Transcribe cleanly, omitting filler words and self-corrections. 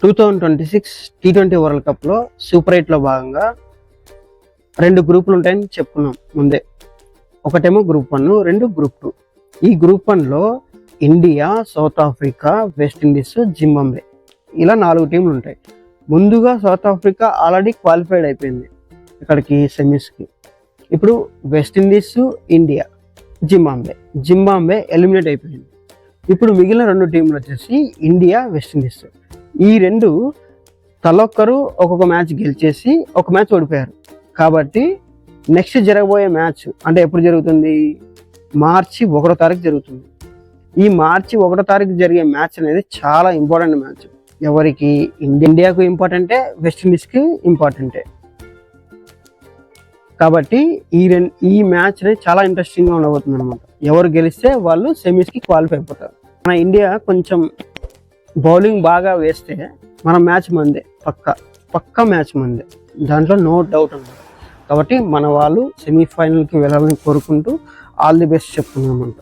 2026 T20 world కప్లో super 8లో భాగంగా 2 గ్రూపులు ఉంటాయని చెప్పుకున్నాం ముందే. ఒకటేమో గ్రూప్ 1, 2 గ్రూప్ 2. ఈ గ్రూప్ 1లో India, South Africa, West Indies, Zimbabwe ఇలా 4 టీంలు ఉంటాయి. ముందుగా సౌత్ ఆఫ్రికా ఆల్రెడీ క్వాలిఫైడ్ అయిపోయింది ఇక్కడికి సెమీస్కి. ఇప్పుడు వెస్టిండీస్, ఇండియా, జింబాబ్వే ఎలిమినేట్ అయిపోయింది. ఇప్పుడు మిగిలిన 2 టీంలు వచ్చేసి ఇండియా, వెస్టిండీస్. ఈ 2 తలొక్కరు ఒక్కొక్క మ్యాచ్ గెలిచేసి ఒక మ్యాచ్ ఓడిపోయారు. కాబట్టి నెక్స్ట్ జరగబోయే మ్యాచ్ అంటే ఎప్పుడు జరుగుతుంది? మార్చి 1వ తారీఖు జరుగుతుంది. ఈ మార్చి 1వ తారీఖు జరిగే మ్యాచ్ అనేది చాలా ఇంపార్టెంట్ మ్యాచ్. ఎవరికి? ఇండియాకు ఇంపార్టెంటే, వెస్టిండీస్కి ఇంపార్టెంటే. కాబట్టి ఈ మ్యాచ్ అనేది చాలా ఇంట్రెస్టింగ్గా ఉండబోతుంది అనమాట. ఎవరు గెలిస్తే వాళ్ళు సెమీస్కి క్వాలిఫై అయిపోతారు. మన ఇండియా కొంచెం బౌలింగ్ బాగా వేస్తే మన మ్యాచ్ మందే, పక్కా మ్యాచ్ మందే, దాంట్లో నో డౌట్ అన్నమాట. కాబట్టి మన వాళ్ళు సెమీఫైనల్కి వెళ్ళాలని కోరుకుంటూ ఆల్ ది బెస్ట్ చెప్తున్నామంట.